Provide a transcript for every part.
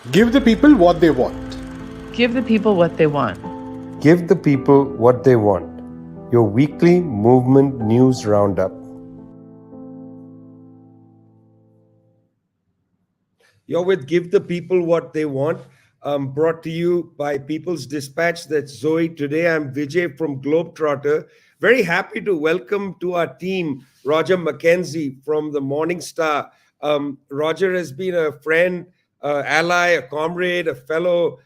Give the people what they want. Give the people what they want. Give the people what they want. Your weekly movement news roundup. You're with Give the People What They Want, brought to you by People's Dispatch. That's Zoe. Today I'm Vijay from Globetrotter. Very happy to welcome to our team Roger Mckenzie from the Morning Star. Roger has been a friend, ally, a comrade, a fellow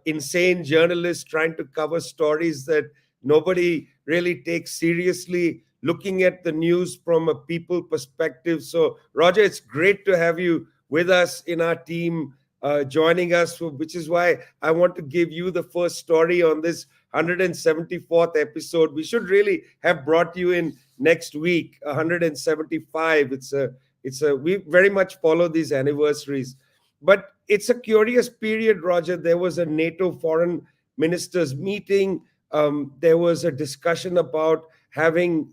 insane journalist trying to cover stories that nobody really takes seriously, looking at the news from a people perspective. So, Roger, it's great to have you with us in our team, joining us, which is why I want to give you the first story on this 174th episode. We should really have brought you in next week, 175. We very much follow these anniversaries. But it's a curious period, Roger. There was a NATO foreign ministers meeting. There was a discussion about having,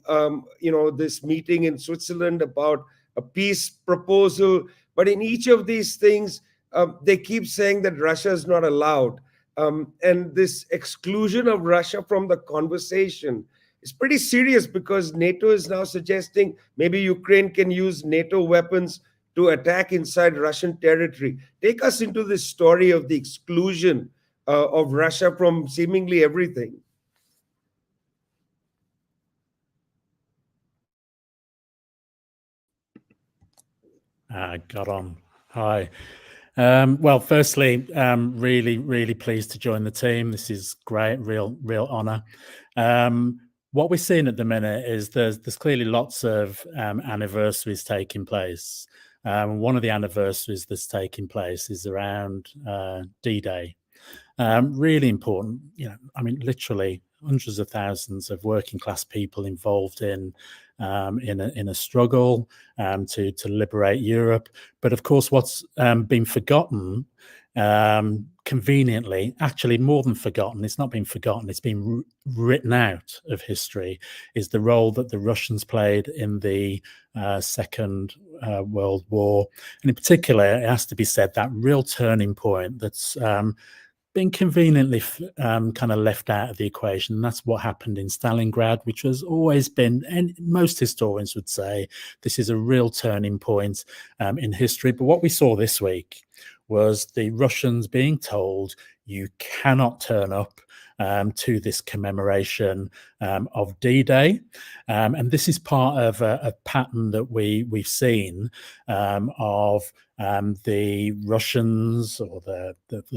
this meeting in Switzerland about a peace proposal. But in each of these things, they keep saying that Russia is not allowed. And this exclusion of Russia from the conversation is pretty serious because NATO is now suggesting maybe Ukraine can use NATO weapons to attack inside Russian territory. Take us into this story of the exclusion of Russia from seemingly everything. Got on. Hi. Well, firstly, really pleased to join the team. This is great, real honor. What we're seeing at the minute is there's clearly lots of anniversaries taking place. One of the anniversaries that's taking place is around D-Day. Really important, literally hundreds of thousands of working class people involved in a struggle to liberate Europe. But of course, what's been forgotten, conveniently, actually more than forgotten, it's not been forgotten, it's been written out of history, is the role that the Russians played in the Second World War. And in particular, it has to be said, that real turning point that's been conveniently kind of left out of the equation. And that's what happened in Stalingrad, which has always been, and most historians would say, this is a real turning point in history. But what we saw this week was the Russians being told, you cannot turn up to this commemoration of D-Day. And this is part of a pattern that we've seen of the Russians, or the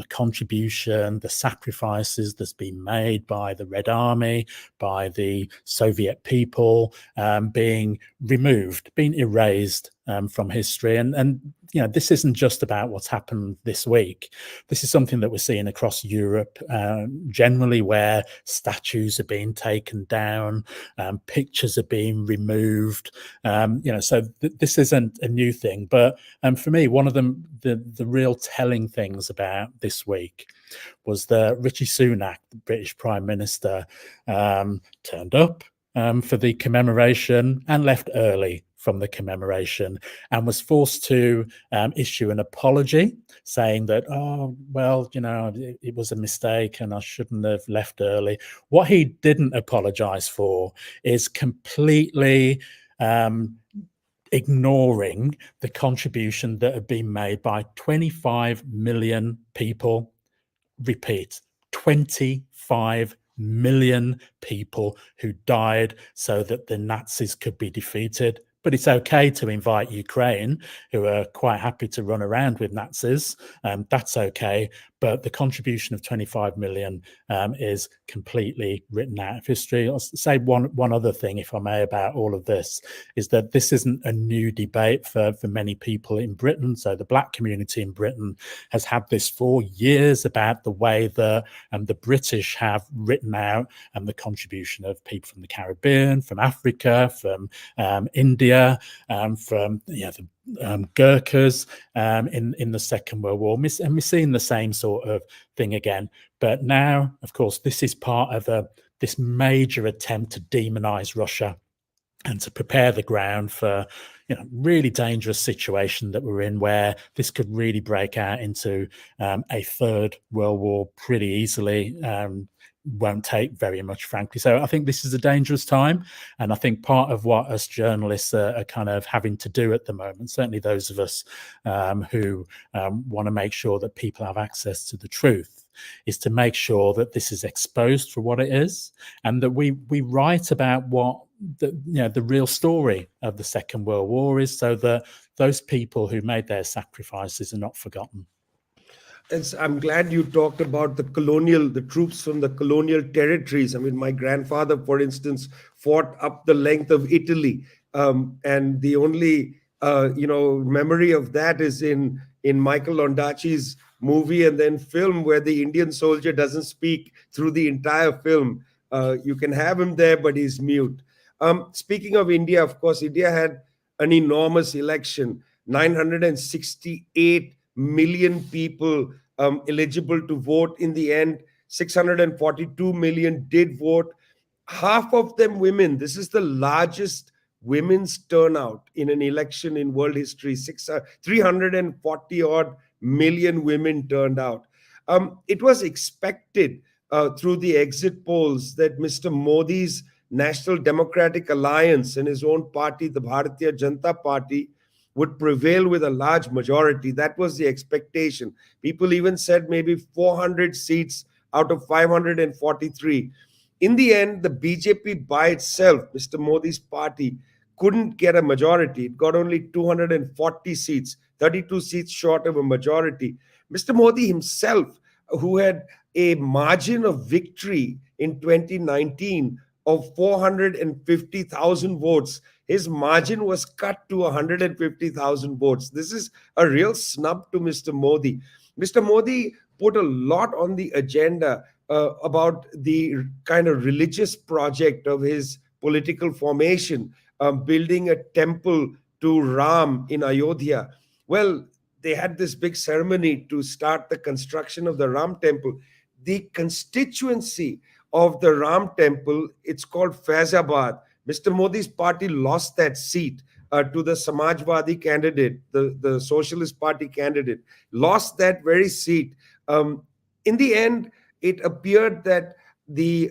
contribution, the sacrifices that's been made by the Red Army, by the Soviet people, being removed, being erased from history. And this isn't just about what's happened this week. This is something that we're seeing across Europe, generally, where statues are being taken down, pictures are being removed. So this isn't a new thing. But for me, one of the real telling things about this week was that Rishi Sunak, the British Prime Minister, turned up for the commemoration and left early from the commemoration, and was forced to issue an apology, saying that, it was a mistake and I shouldn't have left early. What he didn't apologize for is completely ignoring the contribution that had been made by 25 million people. Repeat, 25 million people who died so that the Nazis could be defeated. But it's okay to invite Ukraine, who are quite happy to run around with Nazis. That's okay. But the contribution of 25 million is completely written out of history. I'll say one other thing, if I may, about all of this, is that this isn't a new debate for many people in Britain. So the Black community in Britain has had this for years about the way that the British have written out the contribution of people from the Caribbean, from Africa, from India, from the Gurkhas in the Second World War, and we're seeing the same sort of thing again. But now, of course, this is part of this major attempt to demonize Russia and to prepare the ground for really dangerous situation that we're in, where this could really break out into a third world war pretty easily. Won't take very much, frankly. So I think this is a dangerous time. And I think part of what us journalists are kind of having to do at the moment, certainly those of us who want to make sure that people have access to the truth, is to make sure that this is exposed for what it is, and that we write about what the real story of the Second World War is, so that those people who made their sacrifices are not forgotten. I'm glad you talked about the troops from the colonial territories. I mean, my grandfather, for instance, fought up the length of Italy. And the only, memory of that is in Michael Ondaatje's movie and then film, where the Indian soldier doesn't speak through the entire film. You can have him there, but he's mute. Speaking of India, of course, India had an enormous election, 968 million people eligible to vote. In the end, 642 million did vote. Half of them women. This is the largest women's turnout in an election in world history. 340 odd million women turned out. It was expected through the exit polls that Mr. Modi's National Democratic Alliance and his own party, the Bharatiya Janata Party, would prevail with a large majority. That was the expectation. People even said maybe 400 seats out of 543. In the end, the BJP by itself, Mr. Modi's party, couldn't get a majority. It got only 240 seats, 32 seats short of a majority. Mr. Modi himself, who had a margin of victory in 2019 of 450,000 votes, his margin was cut to 150,000 votes. This is a real snub to Mr. Modi. Mr. Modi put a lot on the agenda about the kind of religious project of his political formation, building a temple to Ram in Ayodhya. Well, they had this big ceremony to start the construction of the Ram temple. The constituency of the Ram temple, it's called Faizabad. Mr. Modi's party lost that seat to the Samajwadi candidate, the Socialist Party candidate, lost that very seat. In the end, it appeared that the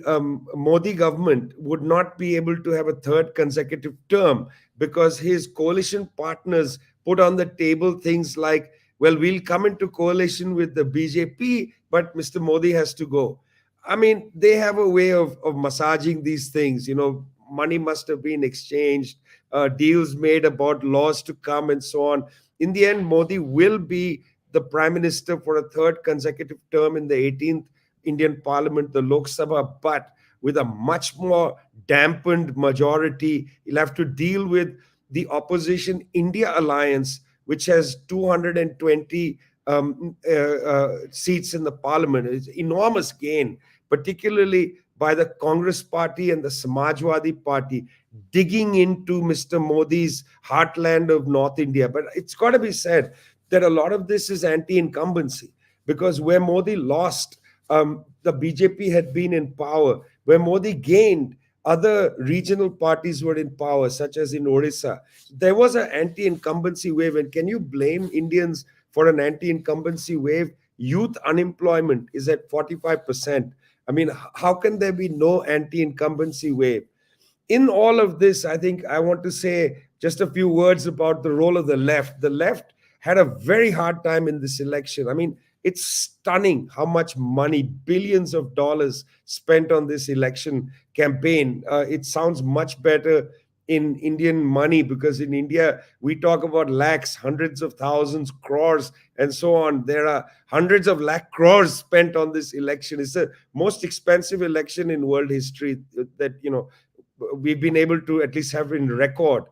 Modi government would not be able to have a third consecutive term, because his coalition partners put on the table things like, well, we'll come into coalition with the BJP, but Mr. Modi has to go. I mean, they have a way of massaging these things. Money must have been exchanged, deals made about laws to come and so on. In the end, Modi will be the prime minister for a third consecutive term in the 18th Indian Parliament, the Lok Sabha, but with a much more dampened majority. He'll have to deal with the opposition India Alliance, which has 220 seats in the parliament. It's enormous gain, particularly by the Congress party and the Samajwadi party, digging into Mr. Modi's heartland of North India. But it's got to be said that a lot of this is anti-incumbency, because where Modi lost, the BJP had been in power. Where Modi gained, other regional parties were in power, such as in Odisha. There was an anti-incumbency wave. And can you blame Indians for an anti-incumbency wave? Youth unemployment is at 45%. I mean, how can there be no anti-incumbency wave? In all of this, I think I want to say just a few words about the role of the left. The left had a very hard time in this election. I mean, it's stunning how much money, billions of dollars spent on this election campaign. It sounds much better in Indian money, because in India, we talk about lakhs, hundreds of thousands, crores, and so on. There are hundreds of lakh crores spent on this election. It's the most expensive election in world history that, we've been able to at least have in record.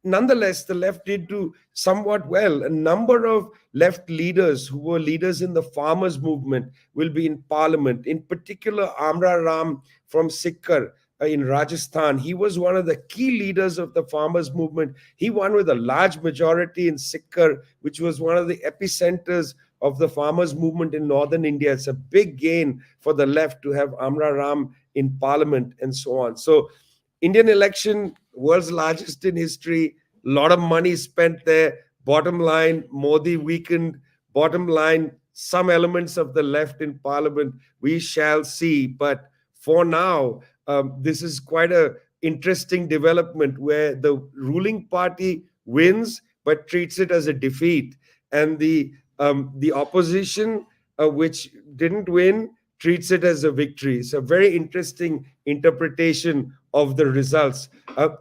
Nonetheless, the left did do somewhat well. A number of left leaders who were leaders in the farmers' movement will be in parliament. In particular, Amra Ram from Sikar in Rajasthan. He was one of the key leaders of the farmers' movement. He won with a large majority in Sikar, which was one of the epicenters of the farmers' movement in northern India. It's a big gain for the left to have Amra Ram in parliament and so on. So, Indian election, world's largest in history, A lot of money spent there. Bottom line, Modi weakened. Bottom line, some elements of the left in parliament, we shall see. But for now, this is quite a interesting development where the ruling party wins but treats it as a defeat, and the opposition, which didn't win, treats it as a victory. So very interesting interpretation of the results.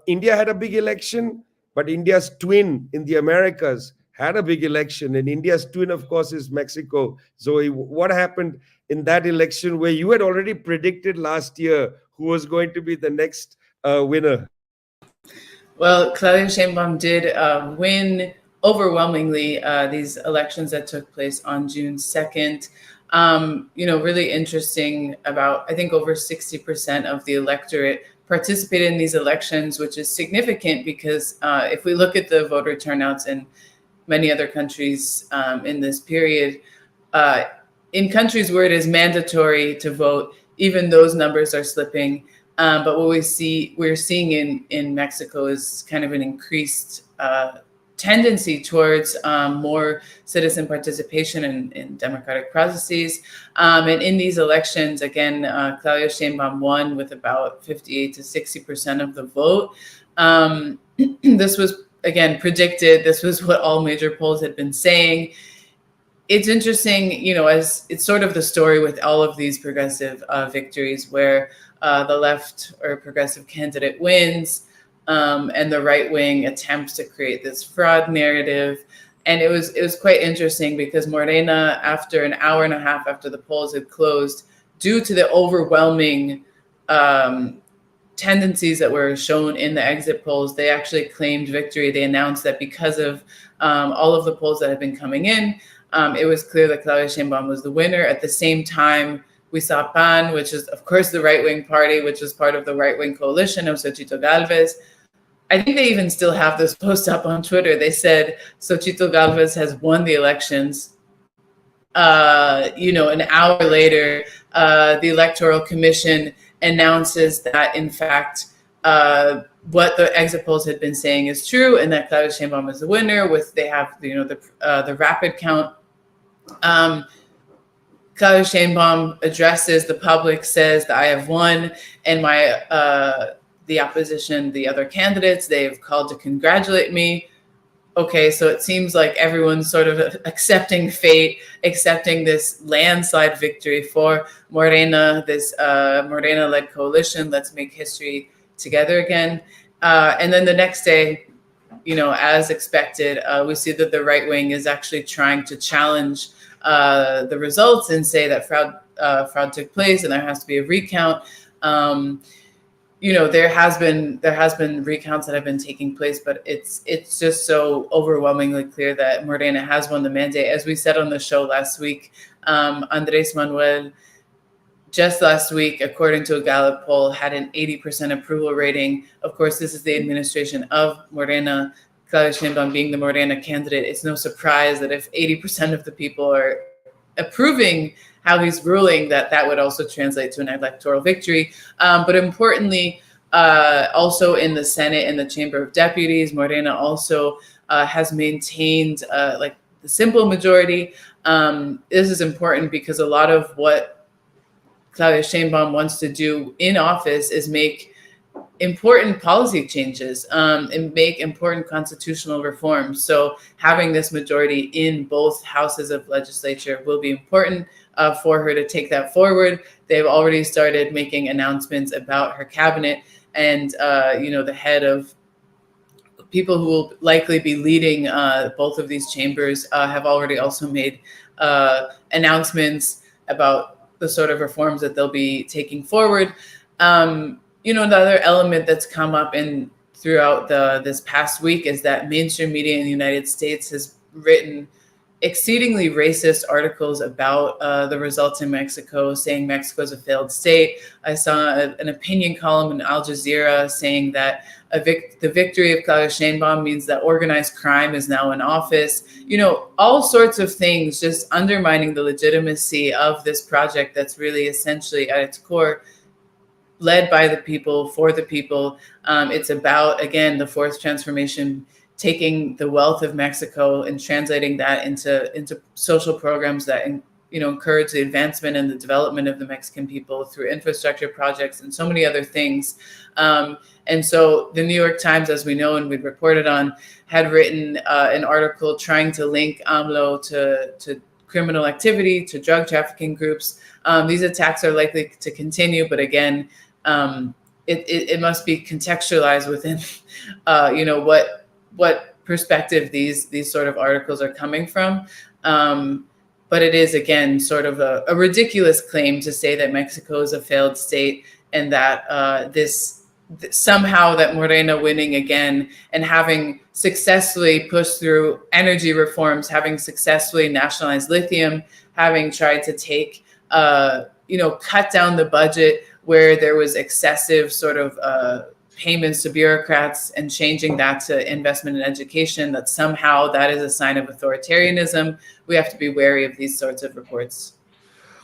India had a big election, but India's twin in the Americas had a big election, and India's twin, of course, is Mexico. Zoe, what happened in that election where you had already predicted last year who was going to be the next winner? Well, Claudia Sheinbaum did win overwhelmingly these elections that took place on June 2nd. Really interesting, about, I think, over 60% of the electorate participated in these elections, which is significant because if we look at the voter turnouts in many other countries in this period, in countries where it is mandatory to vote, even those numbers are slipping. But what we're seeing in Mexico is kind of an increased tendency towards more citizen participation in democratic processes. And in these elections, again, Claudia Sheinbaum won with about 58 to 60% of the vote. This was, again, predicted. This was what all major polls had been saying. It's interesting, as it's sort of the story with all of these progressive victories where the left or progressive candidate wins, and the right wing attempts to create this fraud narrative. And it was quite interesting because Morena, after an hour and a half after the polls had closed, due to the overwhelming tendencies that were shown in the exit polls, they actually claimed victory. They announced that because of all of the polls that had been coming in, it was clear that Claudia Sheinbaum was the winner. At the same time, we saw PAN, which is, of course, the right-wing party, which is part of the right-wing coalition of Xochitl Gálvez. I think they even still have this post up on Twitter. They said Xochitl Gálvez has won the elections. An hour later, the Electoral Commission announces that, in fact, what the exit polls had been saying is true, and that Claudia Sheinbaum is the winner. They have the rapid count. Claudia Sheinbaum addresses the public, says that I have won, and the opposition, the other candidates, they've called to congratulate me. Okay, so it seems like everyone's sort of accepting fate, accepting this landslide victory for Morena, this Morena-led coalition. Let's make history together again. And then the next day, as expected, we see that the right wing is actually trying to challenge the results and say that fraud took place and there has to be a recount. There has been recounts that have been taking place, but it's just so overwhelmingly clear that Morena has won the mandate. As we said on the show last week, Andrés Manuel, just last week, according to a Gallup poll, had an 80% approval rating. Of course, this is the administration of Morena. Claudia Sheinbaum being the Morena candidate, it's no surprise that if 80% of the people are approving how he's ruling, that would also translate to an electoral victory. But importantly, also in the Senate and the Chamber of Deputies, Morena also has maintained the simple majority. This is important because a lot of what Claudia Sheinbaum wants to do in office is make important policy changes and make important constitutional reforms. So having this majority in both houses of legislature will be important for her to take that forward. They've already started making announcements about her cabinet, and the head of people who will likely be leading both of these chambers have already also made announcements about the sort of reforms that they'll be taking forward. Another element that's come up throughout this past week is that mainstream media in the United States has written exceedingly racist articles about the results in Mexico, saying Mexico is a failed state. I saw an opinion column in Al Jazeera saying that the victory of Claudia Sheinbaum means that organized crime is now in office. All sorts of things just undermining the legitimacy of this project that's really essentially at its core led by the people, for the people. It's about, again, the fourth transformation taking the wealth of Mexico and translating that into social programs that encourage the advancement and the development of the Mexican people through infrastructure projects and so many other things. And so the New York Times, as we know and we've reported on, had written an article trying to link AMLO to criminal activity, to drug trafficking groups. These attacks are likely to continue, but again, it must be contextualized within, what perspective these sort of articles are coming from. But it is, again, sort of a ridiculous claim to say that Mexico is a failed state and that somehow that Morena winning again and having successfully pushed through energy reforms, having successfully nationalized lithium, having tried to take, cut down the budget where there was excessive sort of payments to bureaucrats and changing that to investment in education, that somehow that is a sign of authoritarianism. We have to be wary of these sorts of reports.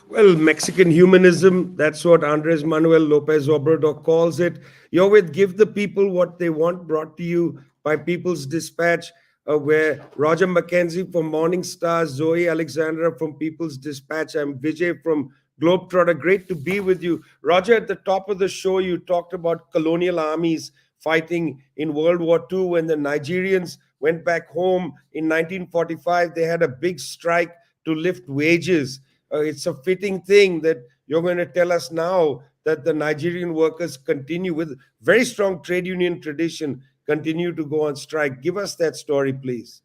Well, Mexican humanism, that's what Andres Manuel Lopez Obrador calls it. You're with Give the People What They Want, brought to you by People's Dispatch, where Roger Mckenzie from Morning Star, Zoe Alexandra from People's Dispatch, I'm Vijay from Globetrotter. Great to be with you. Roger, at the top of the show, you talked about colonial armies fighting in World War II. When the Nigerians went back home in 1945, they had a big strike to lift wages. It's a fitting thing that you're going to tell us now that the Nigerian workers continue with very strong trade union tradition, continue to go on strike. Give us that story, please.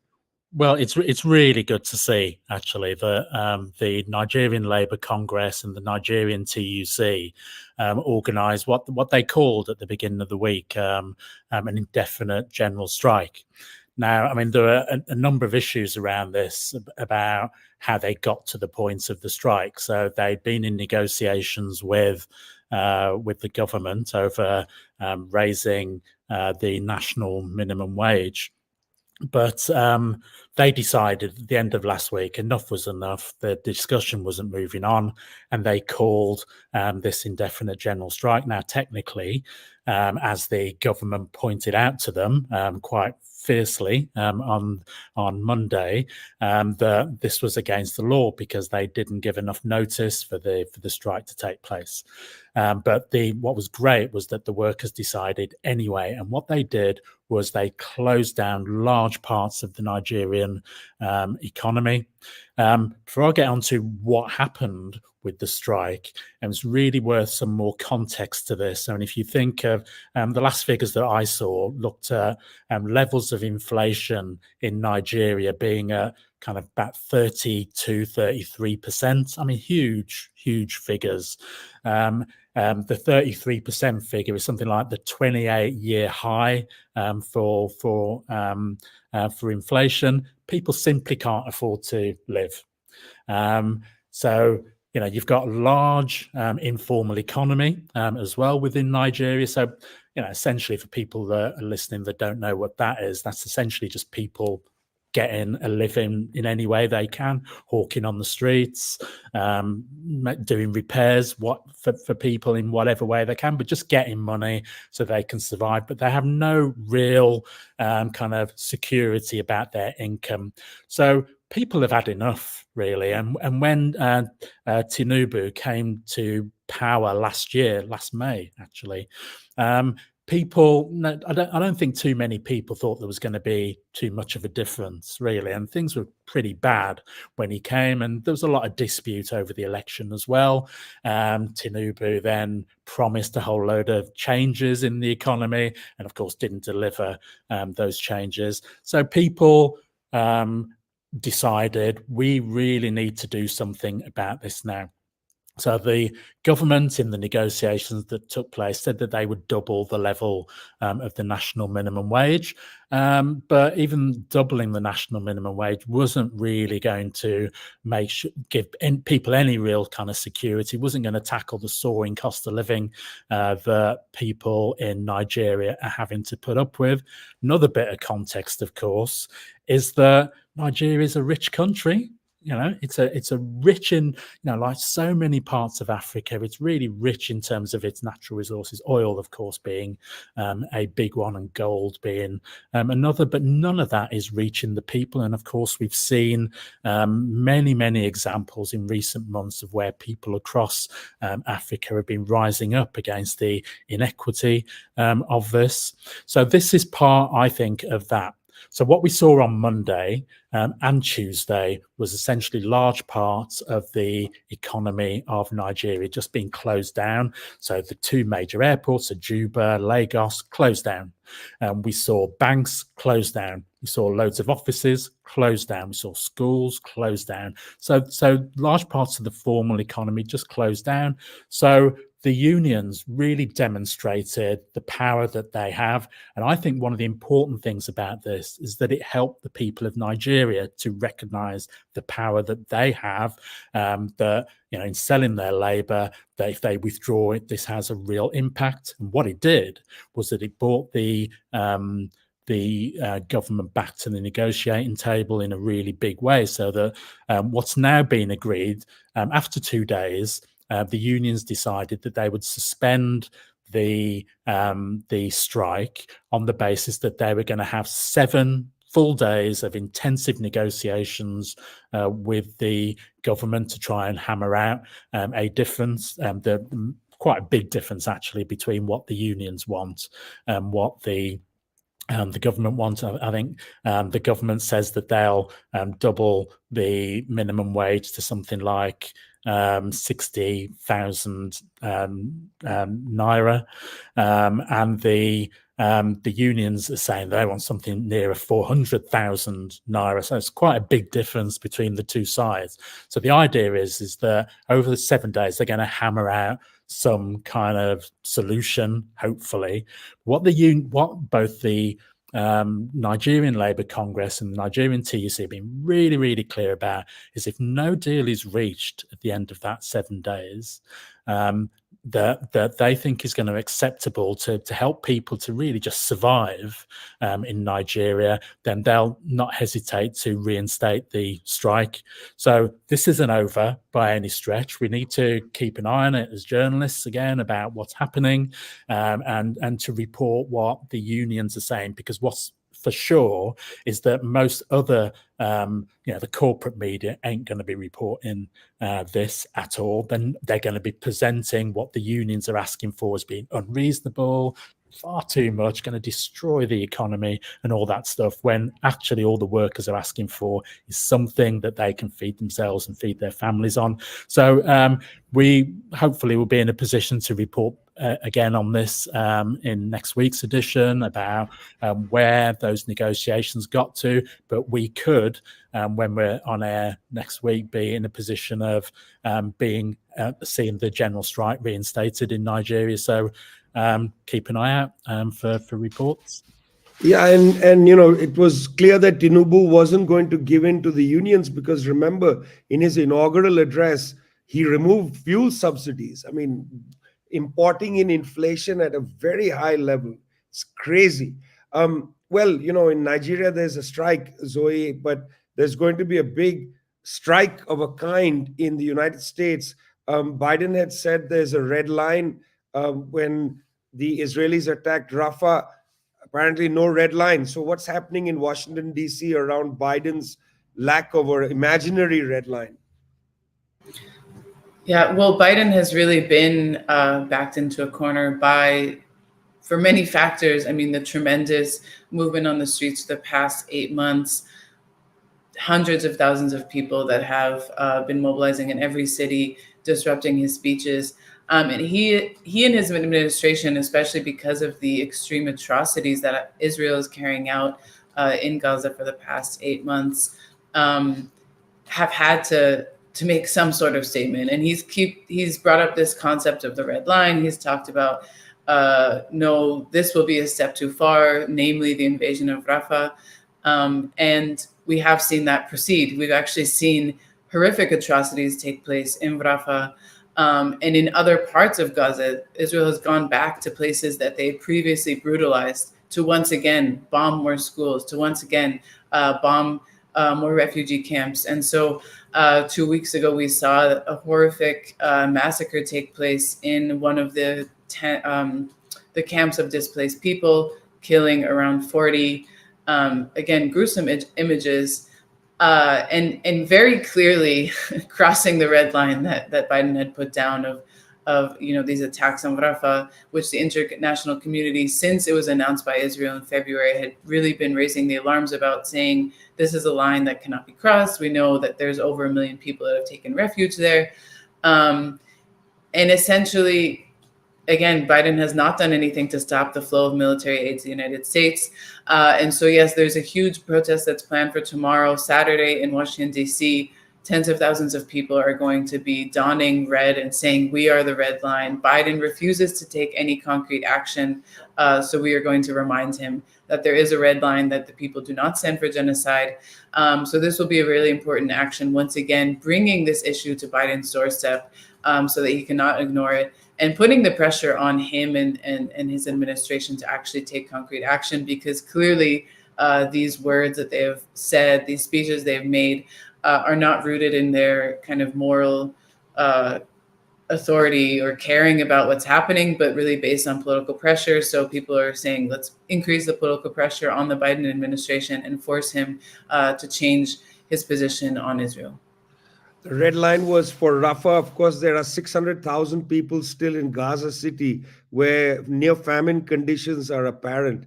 Well, it's really good to see, actually, that the Nigerian Labour Congress and the Nigerian TUC organised what they called at the beginning of the week an indefinite general strike. Now, I mean, there are a number of issues around this about how they got to the point of the strike. So they'd been in negotiations with the government over raising the national minimum wage. But they decided at the end of last week enough was enough. The discussion wasn't moving on, and they called this indefinite general strike. Now, technically, as the government pointed out to them quite fiercely on Monday, that this was against the law because they didn't give enough notice for the strike to take place. But what was great was that the workers decided anyway, and what they did was they closed down large parts of the Nigerian economy. Before I get on to what happened with the strike, it's really worth some more context to this. And if you think of the last figures that I saw looked at levels of inflation in Nigeria being at kind of about 32, 33%. I mean, huge figures. The 33% figure is something like the 28-year high for inflation. People simply can't afford to live. So, you've got a large informal economy as well within Nigeria. So, essentially for people that are listening that don't know what that is, that's essentially just people getting a living in any way they can, hawking on the streets, doing repairs for people in whatever way they can, but just getting money so they can survive. But they have no real kind of security about their income. So people have had enough, really. And when Tinubu came to power last May, actually, I don't think too many people thought there was going to be too much of a difference, really. And things were pretty bad when he came, and there was a lot of dispute over the election as well. Tinubu then promised a whole load of changes in the economy and, of course, didn't deliver those changes. So people decided we really need to do something about this now. So the government in the negotiations that took place said that they would double the level of the national minimum wage. But even doubling the national minimum wage wasn't really going to give people any real kind of security, wasn't going to tackle the soaring cost of living that people in Nigeria are having to put up with. Another bit of context, of course, is that Nigeria is a rich country. You know, it's a rich in, like so many parts of Africa, it's really rich in terms of its natural resources, oil, of course, being a big one, and gold being another, but none of that is reaching the people. And of course, we've seen many examples in recent months of where people across Africa have been rising up against the inequity of this. So this is part, I think, of that. So what we saw on Monday and Tuesday was essentially large parts of the economy of Nigeria just being closed down. So the two major airports, Juba, Lagos, closed down. We saw banks closed down. We saw loads of offices closed down. We saw schools closed down. So large parts of the formal economy just closed down. So the unions really demonstrated the power that they have. And I think one of the important things about this is that it helped the people of Nigeria to recognize the power that they have, that, in selling their labor, that if they withdraw it, this has a real impact. And what it did was that it brought the government back to the negotiating table in a really big way, so that what's now been agreed after 2 days, the unions decided that they would suspend the strike on the basis that they were going to have 7 full days of intensive negotiations with the government to try and hammer out a difference, quite a big difference actually, between what the unions want and what the government wants. I think the government says that they'll double the minimum wage to something like 60,000 naira, and the unions are saying they want something nearer 400,000 naira. So it's quite a big difference between the two sides. So the idea is that over the 7 days they're going to hammer out some kind of solution, hopefully. What both the Nigerian Labour Congress and the Nigerian TUC have been really clear about is, if no deal is reached at the end of that 7 days, that they think is going to be acceptable to help people to really just survive in Nigeria, then they'll not hesitate to reinstate the strike. So this isn't over by any stretch. We need to keep an eye on it as journalists, again, about what's happening, and to report what the unions are saying, because what's for sure is that most other, the corporate media ain't going to be reporting this at all. Then they're going to be presenting what the unions are asking for as being unreasonable, far too much, going to destroy the economy and all that stuff, when actually all the workers are asking for is something that they can feed themselves and feed their families on. So we hopefully will be in a position to report again on this in next week's edition about where those negotiations got to. But we could, when we're on air next week, be in a position of seeing the general strike reinstated in Nigeria. So keep an eye out for reports. Yeah, and it was clear that Tinubu wasn't going to give in to the unions, because remember, in his inaugural address, he removed fuel subsidies. I mean, importing in inflation at a very high level. It's crazy. Well, in Nigeria, there's a strike, Zoe, but there's going to be a big strike of a kind in the United States. Biden had said there's a red line when the Israelis attacked Rafah. Apparently no red line. So what's happening in Washington, D.C. around Biden's lack of or imaginary red line? Yeah, well, Biden has really been backed into a corner for many factors. I mean, the tremendous movement on the streets the past 8 months, hundreds of thousands of people that have been mobilizing in every city, disrupting his speeches. And he and his administration, especially because of the extreme atrocities that Israel is carrying out in Gaza for the past 8 months, have had to make some sort of statement. And he's brought up this concept of the red line. He's talked about, no, this will be a step too far, namely the invasion of Rafah. And we have seen that proceed. We've actually seen horrific atrocities take place in Rafah. And in other parts of Gaza. Israel has gone back to places that they previously brutalized, to once again bomb more schools, to once again bomb more refugee camps. And so 2 weeks ago, we saw a horrific massacre take place in one of the camps of displaced people, killing around 40. Again, gruesome images, and very clearly crossing the red line that Biden had put down of these attacks on Rafah, which the international community, since it was announced by Israel in February, had really been raising the alarms about, saying this is a line that cannot be crossed. We know that there's over 1 million people that have taken refuge there, and essentially, again, Biden has not done anything to stop the flow of military aid to the United States. And so, yes, there's a huge protest that's planned for tomorrow, Saturday, in Washington, D.C. Tens of thousands of people are going to be donning red and saying, we are the red line. Biden refuses to take any concrete action. So we are going to remind him that there is a red line, that the people do not stand for genocide. So this will be a really important action, once again, bringing this issue to Biden's doorstep so that he cannot ignore it, and putting the pressure on him and his administration to actually take concrete action, because clearly these words that they have said, these speeches they've made, are not rooted in their kind of moral authority or caring about what's happening, but really based on political pressure. So people are saying, let's increase the political pressure on the Biden administration and force him to change his position on Israel. The red line was for Rafah. Of course, there are 600,000 people still in Gaza City where near famine conditions are apparent.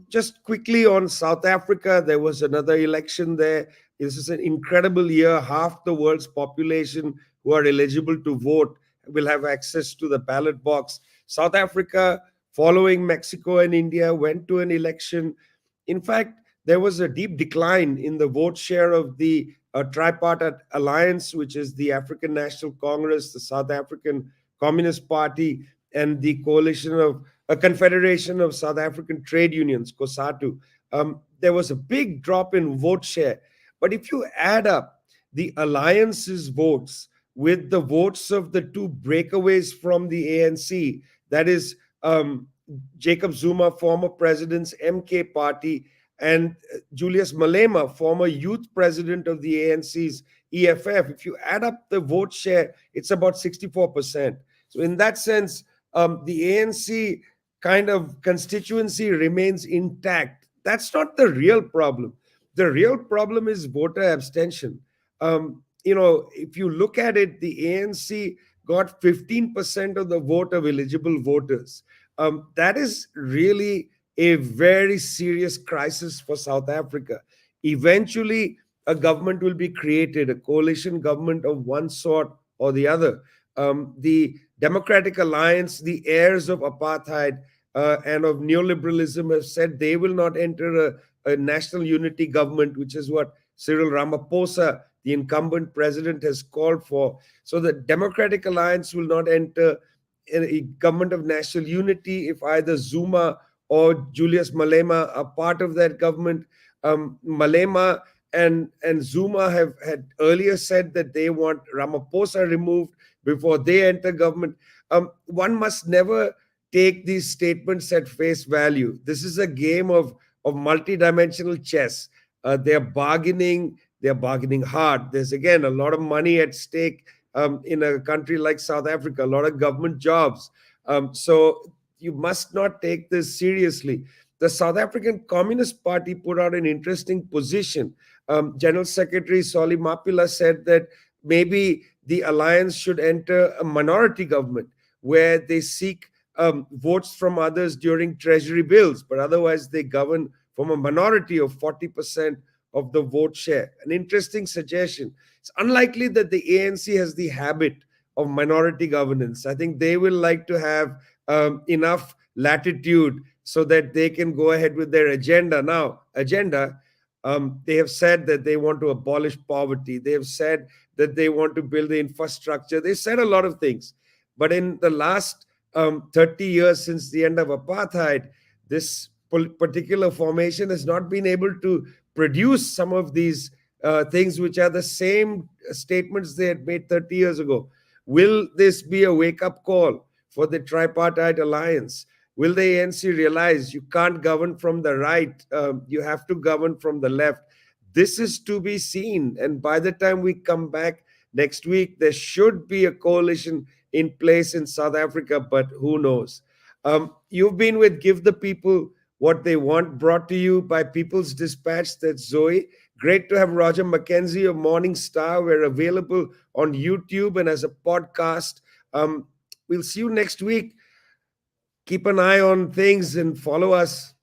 Just quickly on South Africa, there was another election there. This is an incredible year. Half the world's population who are eligible to vote will have access to the ballot box. South Africa, following Mexico and India, went to an election. In fact, there was a deep decline in the vote share of the tripartite alliance, which is the African National Congress, the South African Communist Party, and the coalition of a confederation of South African trade unions, COSATU. There was a big drop in vote share. But if you add up the alliance's votes with the votes of the two breakaways from the ANC, that is Jacob Zuma, former president's MK party, and Julius Malema, former youth president of the ANC's EFF, if you add up the vote share, it's about 64%. So in that sense, the ANC kind of constituency remains intact. That's not the real problem. The real problem is voter abstention. If you look at it, the ANC got 15% of the vote of eligible voters. That is really a very serious crisis for South Africa. Eventually, a government will be created, a coalition government of one sort or the other. The Democratic Alliance, the heirs of apartheid and of neoliberalism, have said they will not enter a national unity government, which is what Cyril Ramaphosa, the incumbent president, has called for. So the Democratic Alliance will not enter a government of national unity if either Zuma or Julius Malema are part of that government. Malema and Zuma have had earlier said that they want Ramaphosa removed before they enter government. One must never take these statements at face value. This is a game of multidimensional chess. They're bargaining hard. There's, again, a lot of money at stake in a country like South Africa, a lot of government jobs. So you must not take this seriously. The South African Communist Party put out an interesting position. General Secretary Solly Mapila said that maybe the alliance should enter a minority government where they seek votes from others during treasury bills, but otherwise they govern from a minority of 40% of the vote share. An interesting suggestion. It's unlikely that the ANC has the habit of minority governance. I think they will like to have enough latitude so that they can go ahead with their agenda. Now, they have said that they want to abolish poverty. They have said that they want to build the infrastructure. They said a lot of things. But in the last 30 years since the end of apartheid, this particular formation has not been able to produce some of these things which are the same statements they had made 30 years ago. Will this be a wake-up call for the tripartite alliance? Will the ANC realize you can't govern from the right, you have to govern from the left? This is to be seen. And by the time we come back next week, there should be a coalition in place in South Africa, but who knows? You've been with Give the People What They Want, brought to you by People's Dispatch. That's Zoe. Great to have Roger Mckenzie of Morning Star. We're available on YouTube and as a podcast. We'll see you next week. Keep an eye on things and follow us.